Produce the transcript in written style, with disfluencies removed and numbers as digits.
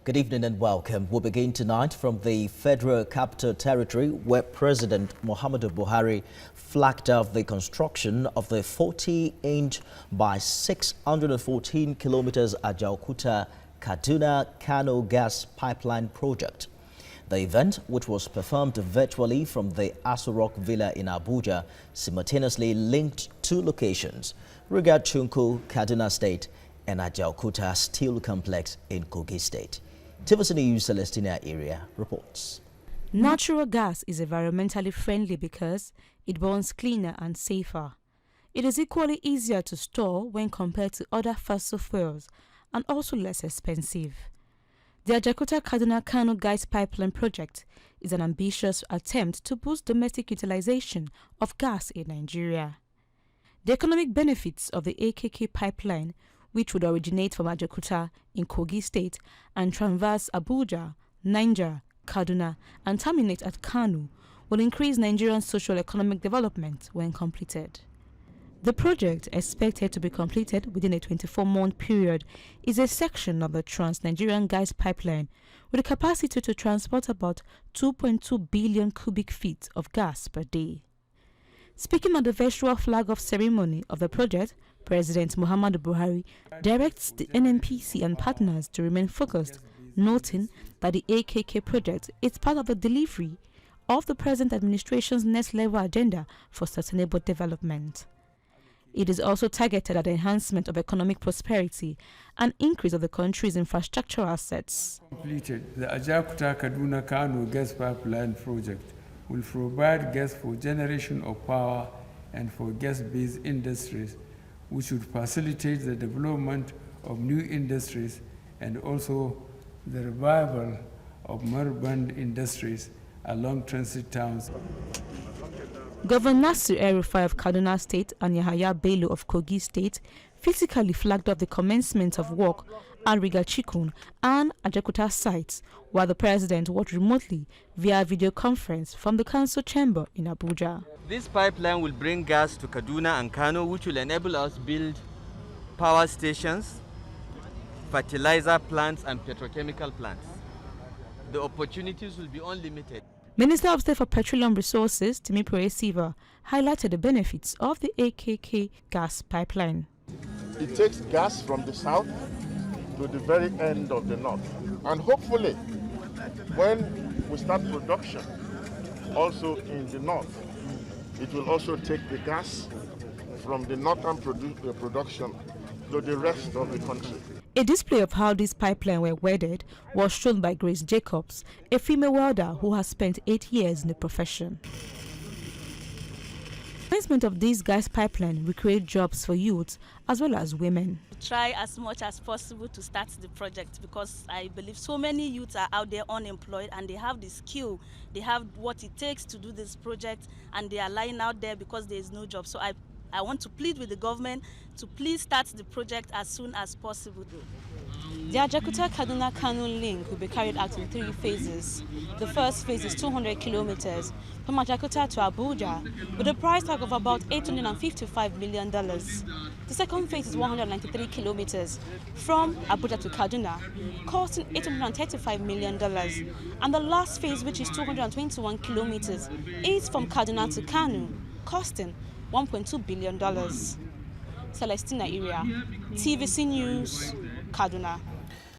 Good evening and welcome. We'll begin tonight from the Federal Capital Territory, where President Muhammadu Buhari flagged off the construction of the 40-inch by 614 kilometers Ajaokuta-Kaduna-Kano Gas Pipeline project. The event, which was performed virtually from the Aso Rock Villa in Abuja, simultaneously linked two locations, Rigachukun, Kaduna State, and Ajaokuta Steel Complex in Kogi State. TVC News Celestina area reports. Natural gas is environmentally friendly because it burns cleaner and safer. It is equally easier to store when compared to other fossil fuels and also less expensive. The Ajaokuta-Kaduna-Kano Gas Pipeline project is an ambitious attempt to boost domestic utilization of gas in Nigeria. The economic benefits of the AKK pipeline, which would originate from Ajaokuta in Kogi State and traverse Abuja, Niger, Kaduna, and terminate at Kano, will increase Nigerian socio-economic development when completed. The project, expected to be completed within a 24-month period, is a section of the Trans-Nigerian Gas Pipeline with a capacity to transport about 2.2 billion cubic feet of gas per day. Speaking at the virtual flag-off ceremony of the project, President Muhammadu Buhari directs the NNPC and partners to remain focused, noting that the AKK project is part of the delivery of the present administration's next-level agenda for sustainable development. It is also targeted at the enhancement of economic prosperity and increase of the country's infrastructural assets. Completed, the Ajaokuta-Kaduna-Kano Gas Pipeline project will provide gas for generation of power and for gas-based industries, which would facilitate the development of new industries and also the revival of urban industries along transit towns. Governor Nasir El-Rufai of Kaduna State and Yahaya Bello of Kogi State physically flagged off the commencement of work at Rigachukun and Ajaokuta sites, while the president worked remotely via video conference from the council chamber in Abuja. This pipeline will bring gas to Kaduna and Kano, which will enable us build power stations, fertilizer plants, and petrochemical plants. The opportunities will be unlimited. Minister of State for Petroleum Resources, Timipure Siva, highlighted the benefits of the AKK gas pipeline. It takes gas from the south to the very end of the north. And hopefully, when we start production also in the north, it will also take the gas from the northern production to the rest of the country. A display of how these pipelines were welded was shown by Grace Jacobs, a female welder who has spent 8 years in the profession. The commencement of this gas pipeline will create jobs for youths as well as women. Try as much as possible to start the project because I believe so many youths are out there unemployed and they have the skill, they have what it takes to do this project, and they are lying out there because there is no job. So I want to plead with the government to please start the project as soon as possible. The Ajaokuta-Kaduna-Kano link will be carried out in 3 phases. The first phase is 200 kilometers from Ajaokuta to Abuja with a price tag of about $855 million. The second phase is 193 kilometers from Abuja to Kaduna, costing $835 million. And the last phase, which is 221 kilometers, is from Kaduna to Kano, costing $1.2 billion. Celestina area, TVC News, Kaduna.